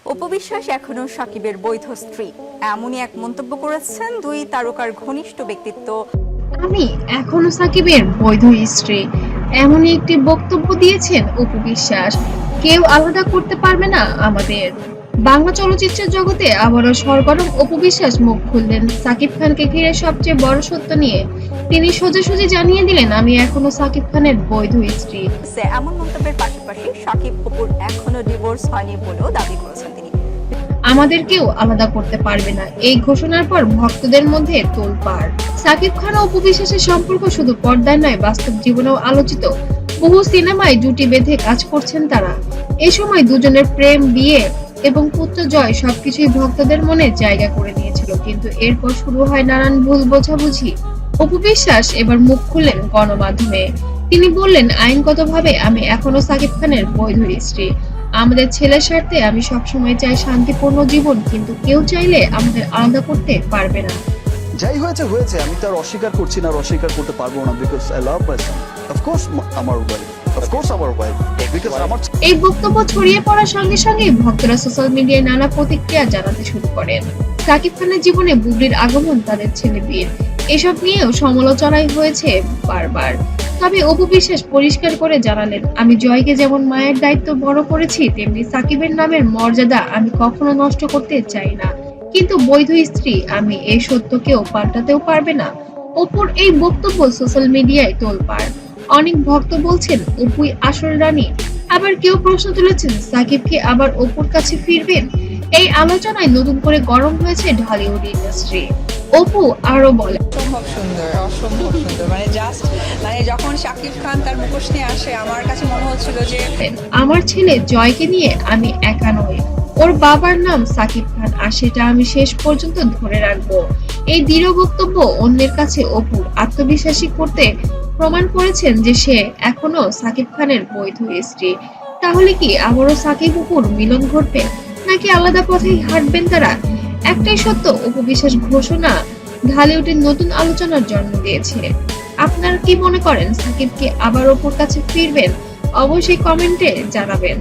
অপু বিশ্বাস এখনো সাকিবের বৈধ স্ত্রী, এমনই এক মন্তব্য করেছেন দুই তারকার ঘনিষ্ঠ ব্যক্তিত্ব। আমি এখনো সাকিবের বৈধ স্ত্রী, এমনই একটি বক্তব্য দিয়েছেন অপু বিশ্বাস। কেউ আলাদা করতে পারবে না আমাদের। বাংলা চলচ্চিত্রের জগতে আবারও সরগরম অপু বিশ্বাস মুখ খুললেন সাকিব খানকে ঘিরে সবচেয়ে বড় সত্য নিয়ে। তিনি সোজাসুজি জানিয়ে দিলেন, আমি এখনো সাকিব খানের বৈধ স্ত্রী। এমন মন্তব্যের পাশাপাশি সাকিব অপুর এখনো ডিভোর্স হয়নি বলেও দাবি করেছেন তিনি। আমাদের কেউ আলাদা করতে পারবে না, এই ঘোষণার পর ভক্তদের মধ্যে তোলপাড়। সাকিব খান ও অপু বিশ্বাসের সম্পর্ক শুধু পর্দায় নয়, বাস্তব জীবনেও আলোচিত। বহু সিনেমায় জুটি বেঁধে কাজ করছেন তারা। এই সময় দুজনের প্রেম, বিয়ে এবং পুত্র জয় সবকিছুই ভক্তদের মনে জায়গা করে নিয়েছিল, কিন্তু এরপর শুরু হয় নানান ভুল বোঝাবুঝি। অপু বিশ্বাস এবার মুখ খুললেন গণমাধ্যমে। তিনি বললেন, আইনগতভাবে আমি এখনো সাকিব খানের বৈধ স্ত্রী। আমাদের ছেলের স্বার্থে আমি সবসময় চাই শান্তিপূর্ণ জীবন, কিন্তু কেউ চাইলে আমাদের আলাদা করতে পারবে না। যাই হয়েছে হয়েছে, আমি তার অস্বীকার করছি না, আর অস্বীকার করতে পারবো না, because I love my Son. Of course আমার ওয়াইফ, অফকোর্স আমার ওয়াইফ, বিকজ আমার। এই বক্তব্য ছড়িয়ে পড়ার সঙ্গে সঙ্গে ভক্তরা সোশ্যাল মিডিয়ায় নানা প্রতিক্রিয়া জানাতে শুরু করেন। সাকিব খানের জীবনে বুবলির আগমন, তাদের ছেলে বিয়ে, এসব নিয়েও সমালোচনাই হয়েছে বারবার। তবে অপু বিশ্বাস পরিষ্কার করে জানালেন, আমি জয়কে যেমন মায়ের দায়িত্ব বড় করেছি, তেমনি সাকিবের নামের মর্যাদা আমি কখনো নষ্ট করতে চাই না। কিন্তু বৈধ স্ত্রী আমি, এই সত্যকেও পাল্টাতেও পারবে না। অপুর এই বক্তব্য সোশ্যাল মিডিয়ায় তোলপাড়। অনেক ভক্ত বলছেন অপুই আসল রানী, আবার কেউ প্রশ্ন তুলেছেন সাকিব কি আবার অপুর কাছে ফিরবেন। এই আলোচনায় নতুন করে গরম হয়েছে ঢালিউড ইন্ডাস্ট্রি। অপু আরো বলে, অসম্ভব সুন্দর, অসম্ভব সুন্দর, মানে যখন শাকিব খান তার মুখোশ নিয়ে আসে, আমার কাছে মনে হচ্ছিল যে আমার ছেলে জয়কে নিয়ে আমি একা নই, ওর বাবার নাম সাকিব খান, আর সেটা আমি শেষ পর্যন্ত ধরে রাখবো। এই দৃঢ় বক্তব্য অন্যের কাছে অপুর আত্মবিশ্বাসী করতে প্রমাণ করেছেন যে সে এখনো সাকিব খানের বৈধ স্ত্রী। তাহলে কি আবারও সাকিব অপুর মিলন ঘটবে, নাকি আলাদা পথেই হাঁটবেন তারা? একটাই সত্য, অপু বিশ্বাস ঘোষণা ঢালিউডের নতুন আলোচনার জন্ম দিয়েছে। আপনারা কি মনে করেন, সাকিব কি আবার অপুর কাছে ফিরবেন? অবশ্যই কমেন্টে জানাবেন।